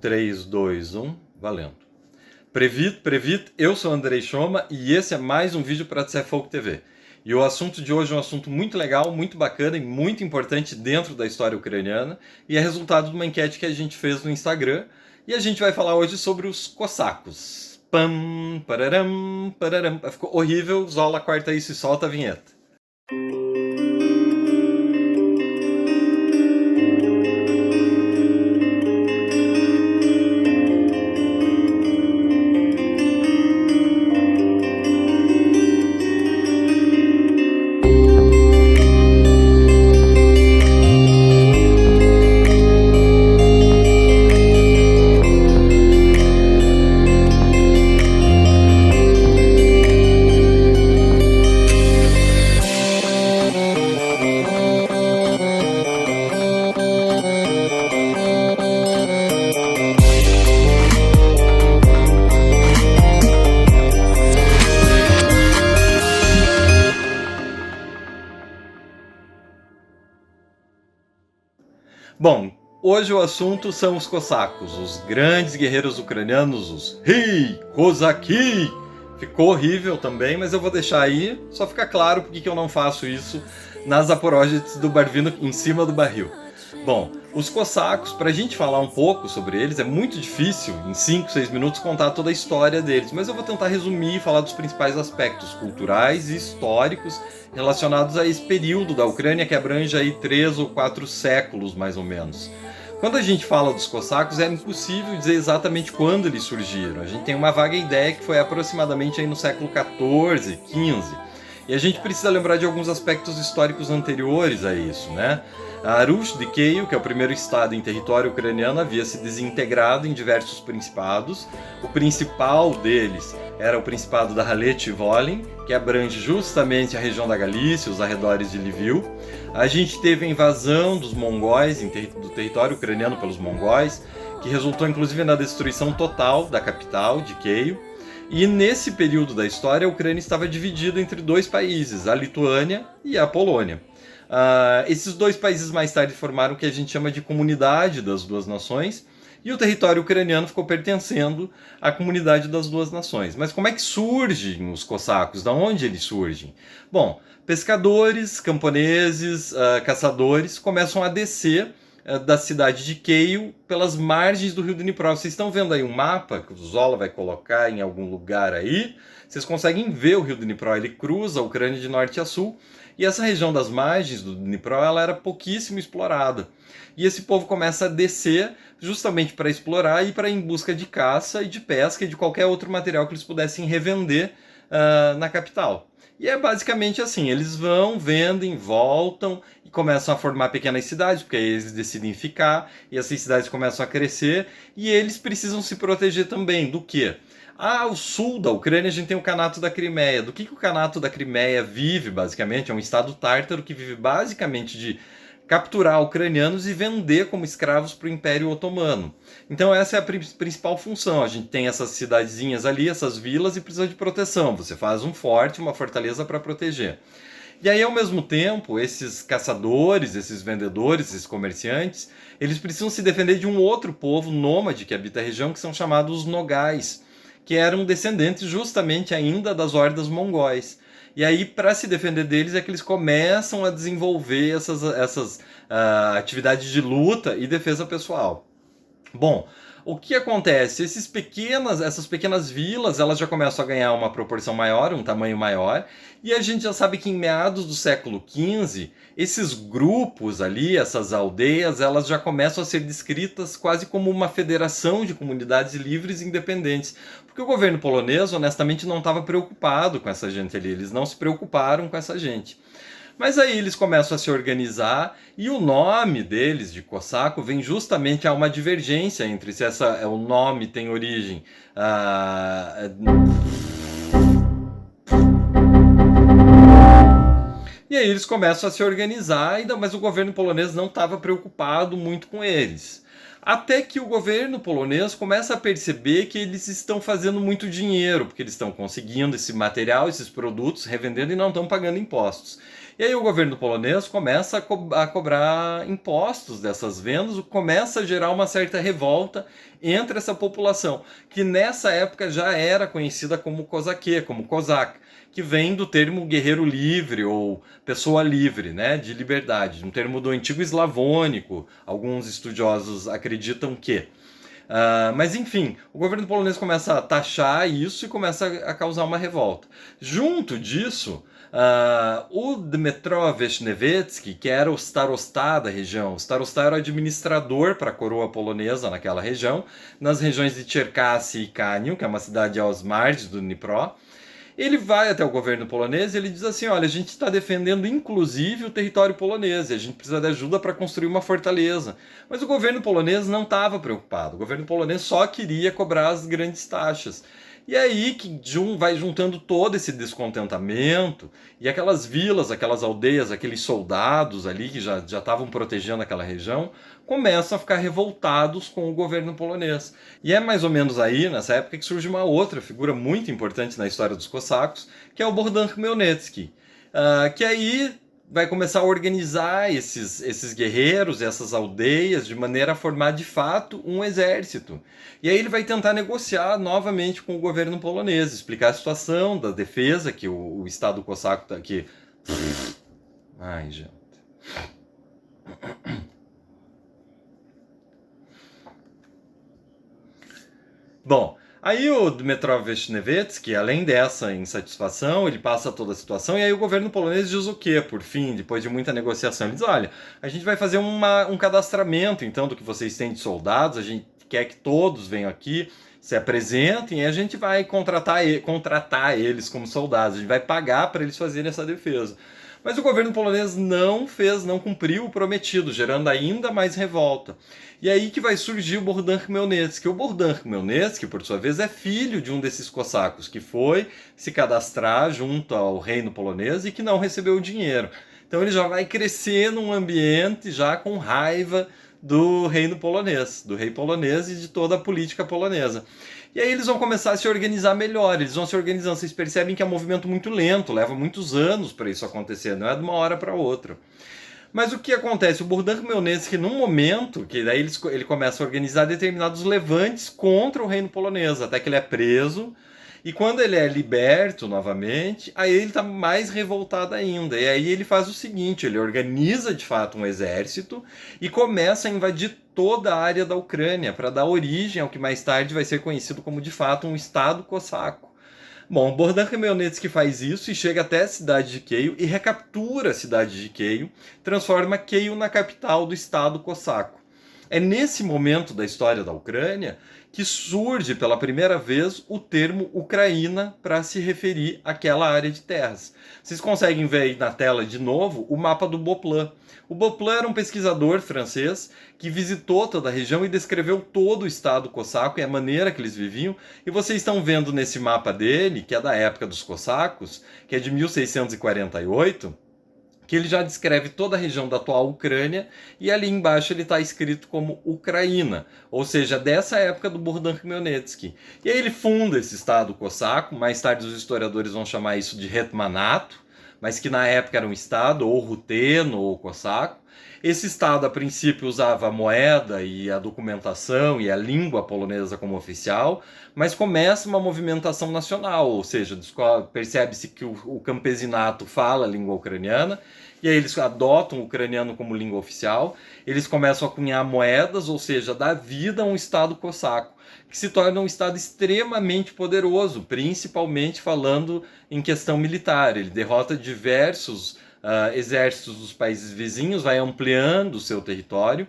3, 2, 1, valendo. Previt, eu sou Andrei Choma e esse é mais um vídeo para Folk TV. E o assunto de hoje é um assunto muito legal, muito bacana e muito importante dentro da história ucraniana e é resultado de uma enquete que a gente fez no Instagram e a gente vai falar hoje sobre os cossacos. Pam, pararam, pararam. Ficou horrível, Zola, corta isso e solta a vinheta. Bom, hoje o assunto são os cossacos, os grandes guerreiros ucranianos, os Rei Kozaki. Ficou horrível também, mas eu vou deixar aí, só fica claro porque que eu não faço isso nas Zaporozhets do Barvino em cima do barril. Bom, os cossacos, para a gente falar um pouco sobre eles, é muito difícil, em 5, 6 minutos, contar toda a história deles, mas eu vou tentar resumir e falar dos principais aspectos culturais e históricos relacionados a esse período da Ucrânia que abrange aí 3 ou 4 séculos, mais ou menos. Quando a gente fala dos cossacos, é impossível dizer exatamente quando eles surgiram. A gente tem uma vaga ideia que foi aproximadamente aí no século XIV, XV. E a gente precisa lembrar de alguns aspectos históricos anteriores a isso, né? A Rus de Kiev, que é o primeiro estado em território ucraniano, havia se desintegrado em diversos principados. O principal deles era o Principado da Halych e Volyn, que abrange justamente a região da Galícia, os arredores de Lviv. A gente teve a invasão dos mongóis, do território ucraniano pelos mongóis, que resultou inclusive na destruição total da capital, de Kiev. E nesse período da história, a Ucrânia estava dividida entre dois países, a Lituânia e a Polônia. Esses dois países mais tarde formaram o que a gente chama de Comunidade das Duas Nações, e o território ucraniano ficou pertencendo à Comunidade das Duas Nações. Mas como é que surgem os cossacos? Da onde eles surgem? Bom, pescadores, camponeses, caçadores começam a descer da cidade de Kiev pelas margens do rio Dnipro. Vocês estão vendo aí um mapa que o Zola vai colocar em algum lugar aí? Vocês conseguem ver o rio Dnipro, ele cruza a Ucrânia de norte a sul, e essa região das margens do Dnipro ela era pouquíssimo explorada. E esse povo começa a descer justamente para explorar e para ir em busca de caça e de pesca e de qualquer outro material que eles pudessem revender na capital. E é basicamente assim, eles vão, vendem, voltam e começam a formar pequenas cidades, porque aí eles decidem ficar, e essas cidades começam a crescer, e eles precisam se proteger também do quê? Ao sul da Ucrânia a gente tem o Kanato da Crimeia. Do que o Kanato da Crimeia vive, basicamente? É um estado tártaro que vive basicamente de capturar ucranianos e vender como escravos para o Império Otomano. Então essa é a principal função. A gente tem essas cidadezinhas ali, essas vilas, e precisa de proteção. Você faz um forte, uma fortaleza para proteger. E aí, ao mesmo tempo, esses caçadores, esses vendedores, esses comerciantes, eles precisam se defender de um outro povo nômade que habita a região, que são chamados nogais, que eram descendentes justamente ainda das hordas mongóis. E aí, para se defender deles, é que eles começam a desenvolver essas atividades de luta e defesa pessoal. Bom, o que acontece? Essas pequenas vilas, elas já começam a ganhar uma proporção maior, um tamanho maior, e a gente já sabe que em meados do século XV, esses grupos ali, essas aldeias, elas já começam a ser descritas quase como uma federação de comunidades livres e independentes. Porque o governo polonês, honestamente, não estava preocupado com essa gente ali, eles não se preocuparam com essa gente. Mas aí eles começam a se organizar e o nome deles, de Cossaco, vem justamente a uma divergência entre se o nome tem origem E aí eles começam a se organizar, mas o governo polonês não estava preocupado muito com eles. Até que o governo polonês começa a perceber que eles estão fazendo muito dinheiro, porque eles estão conseguindo esse material, esses produtos, revendendo e não estão pagando impostos. E aí o governo polonês começa a cobrar impostos dessas vendas, começa a gerar uma certa revolta entre essa população, que nessa época já era conhecida como cosaque, como cosaque, que vem do termo guerreiro livre ou pessoa livre, né, de liberdade, um termo do antigo eslavônico. Alguns estudiosos acreditam que. Mas enfim, o governo polonês começa a taxar isso e começa a causar uma revolta. Junto disso, o Dmytro Vishnevetsky, que era o starostá da região, o starostá era o administrador para a coroa polonesa naquela região, nas regiões de Cherkasy e Kaniv, que é uma cidade aos margens do Dnipro. Ele vai até o governo polonês e ele diz assim: olha, a gente está defendendo inclusive o território polonês e a gente precisa de ajuda para construir uma fortaleza. Mas o governo polonês não estava preocupado, o governo polonês só queria cobrar as grandes taxas. E aí que vai juntando todo esse descontentamento e aquelas vilas, aquelas aldeias, aqueles soldados ali que já estavam protegendo aquela região, começam a ficar revoltados com o governo polonês. E é mais ou menos aí, nessa época, que surge uma outra figura muito importante na história dos cossacos, que é o Bogdan Khmelnytsky, que aí vai começar a organizar esses guerreiros, essas aldeias, de maneira a formar de fato um exército. E aí ele vai tentar negociar novamente com o governo polonês, explicar a situação da defesa que o Estado cosaco está aqui. Ai, gente. Bom, aí o Dmytro Vishnevetsky, além dessa insatisfação, ele passa toda a situação e aí o governo polonês diz o quê? Por fim, depois de muita negociação, ele diz: olha, a gente vai fazer um cadastramento então do que vocês têm de soldados, a gente quer que todos venham aqui, se apresentem e a gente vai contratar eles como soldados, a gente vai pagar para eles fazerem essa defesa. Mas o governo polonês não cumpriu o prometido, gerando ainda mais revolta. E aí que vai surgir o Bogdan Khmelnytsky. O Bogdan Khmelnytsky, por sua vez, é filho de um desses cossacos que foi se cadastrar junto ao reino polonês e que não recebeu o dinheiro. Então ele já vai crescer num ambiente já com raiva do reino polonês, do rei polonês e de toda a política polonesa. E aí eles vão começar a se organizar melhor, eles vão se organizando. Vocês percebem que é um movimento muito lento, leva muitos anos para isso acontecer, não é de uma hora para outra. Mas o que acontece? O Bogdan Khmelnytsky, num momento, que daí ele começa a organizar determinados levantes contra o reino polonês, até que ele é preso. E quando ele é liberto novamente, aí ele está mais revoltado ainda. E aí ele faz o seguinte, ele organiza de fato um exército e começa a invadir toda a área da Ucrânia para dar origem ao que mais tarde vai ser conhecido como de fato um Estado cosaco. Bom, o Bogdan Khmelnytsky faz isso e chega até a cidade de Kyiv e recaptura a cidade de Kyiv, transforma Kyiv na capital do Estado cosaco. É nesse momento da história da Ucrânia que surge pela primeira vez o termo Ucraína para se referir àquela área de terras. Vocês conseguem ver aí na tela de novo o mapa do Beauplan. O Beauplan era um pesquisador francês que visitou toda a região e descreveu todo o estado cosaco e a maneira que eles viviam. E vocês estão vendo nesse mapa dele, que é da época dos cossacos, que é de 1648, que ele já descreve toda a região da atual Ucrânia, e ali embaixo ele está escrito como Ucraína, ou seja, dessa época do Bogdan Khmelnytsky. E aí ele funda esse estado cosaco, mais tarde os historiadores vão chamar isso de Hetmanato, mas que na época era um estado, ou ruteno, ou cosaco. Esse estado, a princípio, usava a moeda e a documentação e a língua polonesa como oficial, mas começa uma movimentação nacional, ou seja, percebe-se que o campesinato fala a língua ucraniana, e aí eles adotam o ucraniano como língua oficial, eles começam a cunhar moedas, ou seja, dar vida a um estado cosaco, que se torna um estado extremamente poderoso, principalmente falando em questão militar. Ele derrota diversos exércitos dos países vizinhos, vai ampliando o seu território,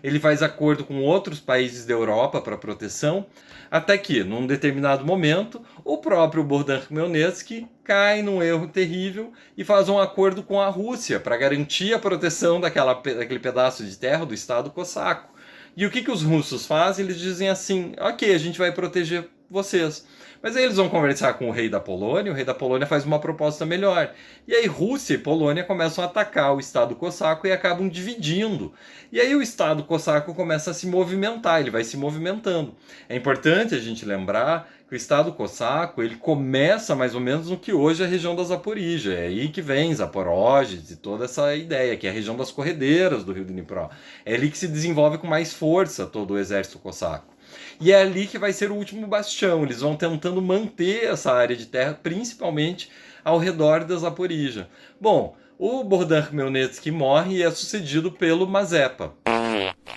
ele faz acordo com outros países da Europa para proteção, até que, num determinado momento, o próprio Bogdan Khmelnytsky cai num erro terrível e faz um acordo com a Rússia para garantir a proteção daquele pedaço de terra do Estado cosaco. E o que os russos fazem? Eles dizem assim: ok, a gente vai proteger vocês. Mas aí eles vão conversar com o rei da Polônia, o rei da Polônia faz uma proposta melhor. E aí Rússia e Polônia começam a atacar o Estado cosaco e acabam dividindo. E aí o Estado cosaco começa a se movimentar, ele vai se movimentando. É importante a gente lembrar que o Estado cosaco ele começa mais ou menos no que hoje é a região da Zaporígia. É aí que vem Zaporozhye e toda essa ideia, que é a região das corredeiras do rio Dnipro. É ali que se desenvolve com mais força todo o exército cosaco. E é ali que vai ser o último bastião. Eles vão tentando manter essa área de terra, principalmente ao redor da Zaporíjia. Bom, o Bogdan Khmelnytsky morre e é sucedido pelo Mazepa.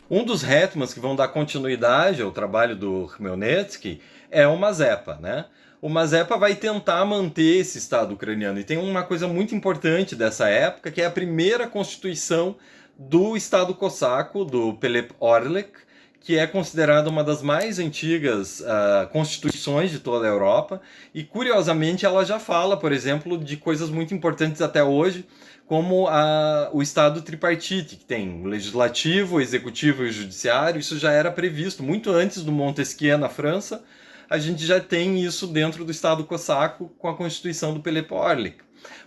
Um dos hetmans que vão dar continuidade ao trabalho do Khmelnytsky é o Mazepa, né? O Mazepa vai tentar manter esse Estado ucraniano. E tem uma coisa muito importante dessa época, que é a primeira constituição do Estado cosaco, do Pelep Orlik, que é considerada uma das mais antigas constituições de toda a Europa. E, curiosamente, ela já fala, por exemplo, de coisas muito importantes até hoje, como o Estado tripartite, que tem o legislativo, o executivo e o judiciário. Isso já era previsto muito antes do Montesquieu na França. A gente já tem isso dentro do Estado cosaco com a Constituição do Pelep Orlik.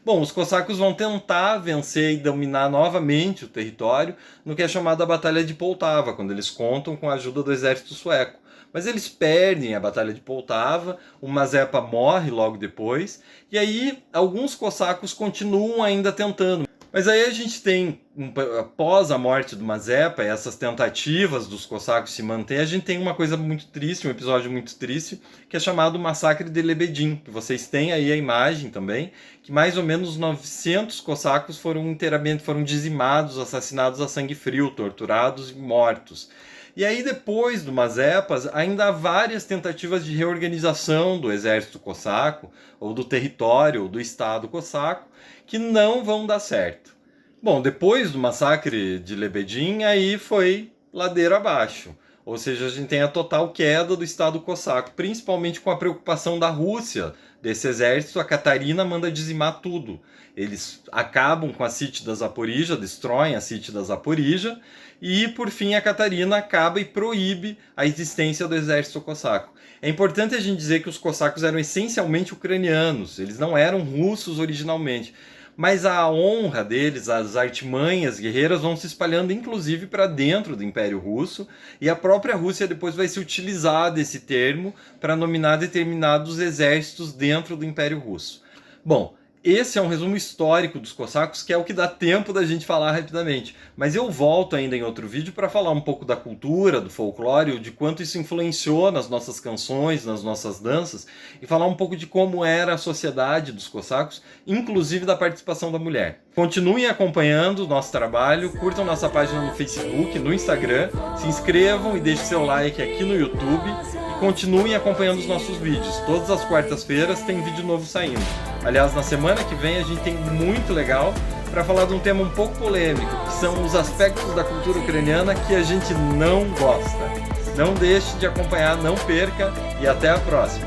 Bom, os cossacos vão tentar vencer e dominar novamente o território no que é chamada a Batalha de Poltava, quando eles contam com a ajuda do exército sueco. Mas eles perdem a Batalha de Poltava, o Mazepa morre logo depois, e aí alguns cossacos continuam ainda tentando. Mas aí a gente tem, após a morte do Mazepa, essas tentativas dos cossacos se manter, a gente tem uma coisa muito triste, um episódio muito triste, que é chamado Massacre de Lebedin, que vocês têm aí a imagem também, que mais ou menos 900 cossacos foram dizimados, assassinados a sangue frio, torturados e mortos. E aí, depois do Mazepa, ainda há várias tentativas de reorganização do exército cosaco, ou do território, ou do estado cosaco, que não vão dar certo. Bom, depois do massacre de Lebedin, aí foi ladeira abaixo. Ou seja, a gente tem a total queda do estado cosaco, principalmente com a preocupação da Rússia desse exército. A Catarina manda dizimar tudo. Eles acabam com a Sítio da Zaporíjia, destroem a Sítio da Zaporíjia, e, por fim, a Catarina acaba e proíbe a existência do exército cosaco. É importante a gente dizer que os cossacos eram essencialmente ucranianos, eles não eram russos originalmente. Mas a honra deles, as artimanhas guerreiras vão se espalhando inclusive para dentro do Império Russo, e a própria Rússia depois vai se utilizar desse termo para nominar determinados exércitos dentro do Império Russo. Bom, esse é um resumo histórico dos cossacos, que é o que dá tempo da gente falar rapidamente. Mas eu volto ainda em outro vídeo para falar um pouco da cultura, do folclore, de quanto isso influenciou nas nossas canções, nas nossas danças, e falar um pouco de como era a sociedade dos cossacos, inclusive da participação da mulher. Continuem acompanhando o nosso trabalho, curtam nossa página no Facebook, no Instagram, se inscrevam e deixem seu like aqui no YouTube, e continuem acompanhando os nossos vídeos. Todas as quartas-feiras tem vídeo novo saindo. Aliás, na semana que vem a gente tem muito legal para falar de um tema um pouco polêmico, que são os aspectos da cultura ucraniana que a gente não gosta. Não deixe de acompanhar, não perca, e até a próxima!